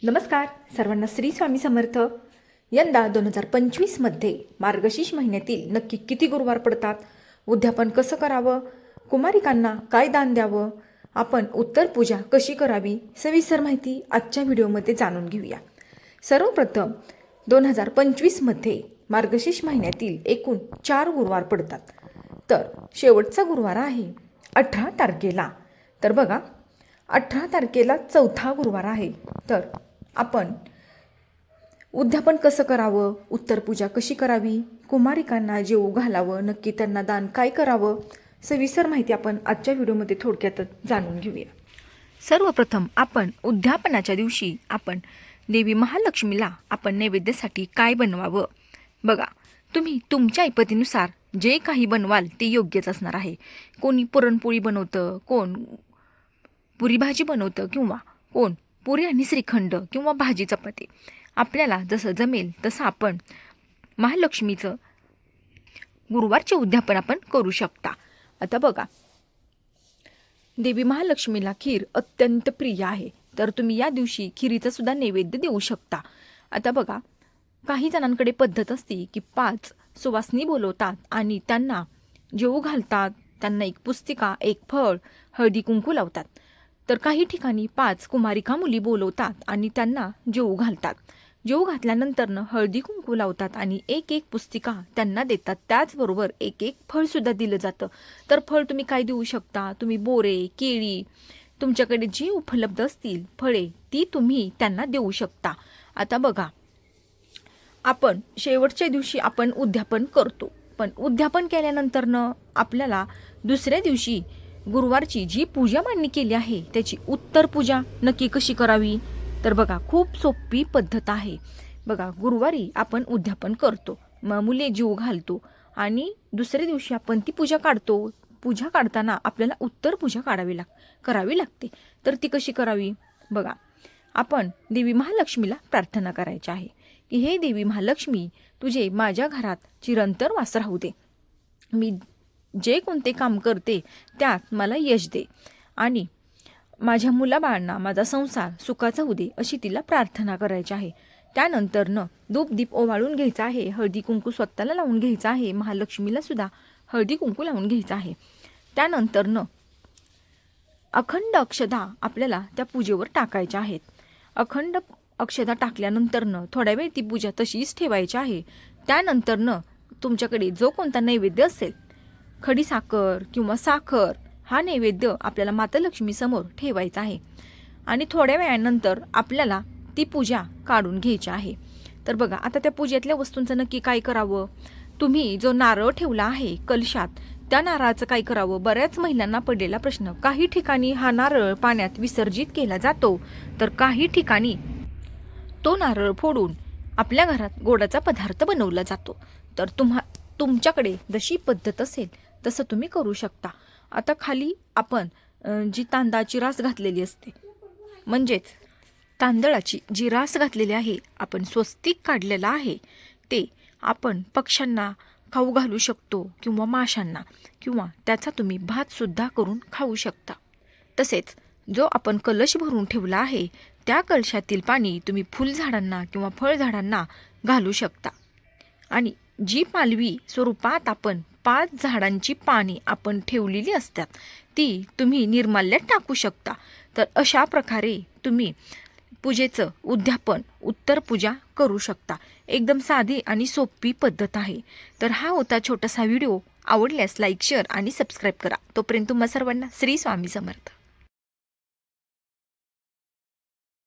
नमस्कार सर्वांना, श्री स्वामी समर्थ. यंदा 2025मध्ये मार्गशीर्ष महिन्यातील नक्की किती गुरुवार पडतात, उद्यापन कसं करावं, कुमारिकांना काय दान द्यावं, आपण उत्तर पूजा कशी करावी, सविस्तर माहिती आजच्या व्हिडिओमध्ये जाणून घेऊया. सर्वप्रथम 2025मध्ये मार्गशीर्ष महिन्यातील एकूण 4 गुरुवार पडतात. तर शेवटचा गुरुवार आहे 18 तारखेला. तर बघा, 18 तारखेला चौथा गुरुवार आहे. तर आपण उद्यापन कसं करावं, उत्तर पूजा कशी करावी, कुमारिकांना जेवू घालावं, नक्की त्यांना दान काय करावं, सविस्तर माहिती आपण आजच्या व्हिडिओमध्ये थोडक्यातच जाणून घेऊया. सर्वप्रथम आपण उद्यापनाच्या दिवशी आपण देवी महालक्ष्मीला आपण नैवेद्यासाठी काय बनवावं. बघा, तुम्ही तुमच्या ऐपतीनुसार जे काही बनवाल ते योग्यच असणार आहे. कोणी पुरणपोळी बनवतं, कोण पुरी भाजी बनवतं, किंवा कोण पुरी आणि श्रीखंड किंवा भाजी चपाती. आपल्याला जसं जमेल तसं आपण महालक्ष्मीचं गुरुवारचे उद्यापन आपण करू शकता. आता बघा, देवी महालक्ष्मीला खीर अत्यंत प्रिय आहे. तर तुम्ही या दिवशी खिरीचं सुद्धा नैवेद्य देऊ शकता. आता बघा, काही जणांकडे पद्धत असते की 5 सुवासिनी बोलवतात आणि त्यांना जेवू घालतात. त्यांना एक पुस्तिका, एक फळ, हळदी कुंकू लावतात. तर काही ठिकाणी 5 कुमारिका मुली बोलवतात आणि त्यांना जेवू घालतात. जेवू घातल्यानंतरनं हळदी कुंकू लावतात आणि एक पुस्तिका त्यांना देतात. त्याचबरोबर एक फळसुद्धा दिलं जातं. तर फळ तुम्ही काय देऊ शकता, तुम्ही बोरे, केळी, तुमच्याकडे जी उपलब्ध असतील फळे ती तुम्ही त्यांना देऊ शकता. आता बघा, आपण शेवटच्या दिवशी आपण उद्यापन करतो. पण उद्यापन केल्यानंतरनं आपल्याला दुसऱ्या दिवशी गुरुवारची जी पूजा मांडणी केली आहे त्याची उत्तर पूजा नक्की कशी करावी. तर बघा, खूप सोपी पद्धत आहे. बघा, गुरुवारी आपण उद्यापन करतो, मुले जीव घालतो आणि दुसऱ्या दिवशी आपण ती पूजा काढतो. पूजा काढताना आपल्याला उत्तर पूजा करावी लागते. तर ती कशी करावी. बघा, आपण देवी महालक्ष्मीला प्रार्थना करायची आहे की हे देवी महालक्ष्मी, तुझे माझ्या घरात चिरंतर वास राहू दे. मी जे कोणते काम करते त्यात मला यश दे आणि माझ्या मुलाबाळांना माझा संसार सुखाचा होऊ दे, अशी तिला प्रार्थना करायची आहे. त्यानंतरनं धूप दीप ओवाळून घ्यायचा आहे. हळदी कुंकू स्वतःला लावून घ्यायचं आहे. महालक्ष्मीला सुद्धा हळदी कुंकू लावून घ्यायचं आहे. त्यानंतरनं अखंड अक्षता आपल्याला त्या पूजेवर टाकायच्या आहेत. अखंड अक्षता टाकल्यानंतरनं थोड्या वेळ ती पूजा तशीच ठेवायची आहे. त्यानंतरनं तुमच्याकडे जो कोणता नैवेद्य असेल, खडी साखर किंवा साखर, हा नैवेद्य आपल्याला माता लक्ष्मी समोर ठेवायचा आहे आणि थोड्या वेळानंतर आपल्याला ती पूजा काढून घ्यायची आहे. तर बघा, आता त्या पूजेतल्या वस्तूंचं नक्की काय करावं. तुम्ही जो नारळ ठेवला आहे कलशात, त्या नारळाचं काय करावं. बऱ्याच महिलांना पडलेला प्रश्न, काही ठिकाणी हा नारळ पाण्यात विसर्जित केला जातो, तर काही ठिकाणी तो नारळ फोडून आपल्या घरात गोडाचा पदार्थ बनवला जातो. तर तुमच्याकडे जशी पद्धत असेल तसं तुम्ही करू शकता. आता खाली आपण जी तांदळाची रास घातलेली असते, म्हणजेच तांदळाची जी रास घातलेली आहे, आपण स्वस्तिक काढलेला आहे, ते आपण पक्ष्यांना खाऊ घालू शकतो किंवा माशांना, किंवा त्याचा तुम्ही भातसुद्धा करून खाऊ शकता. तसेच जो आपण कलश भरून ठेवला आहे त्या कलशातील पाणी तुम्ही फुलझाडांना किंवा फळझाडांना घालू शकता. आणि जी पालवी स्वरूपात आपण 5 झाडांची पाने आपण ठेवलेली असतात ती तुम्ही निर्माल्यात टाकू शकता. तर अशा प्रकारे तुम्ही पूजेचं उद्यापन, उत्तर पूजा करू शकता. एकदम साधी आणि सोपी पद्धत आहे. तर हा होता छोटासा व्हिडिओ. आवडल्यास लाईक, शेअर आणि सबस्क्राईब करा. तोपर्यंत तुम्हा सर्वांना श्री स्वामी समर्थ.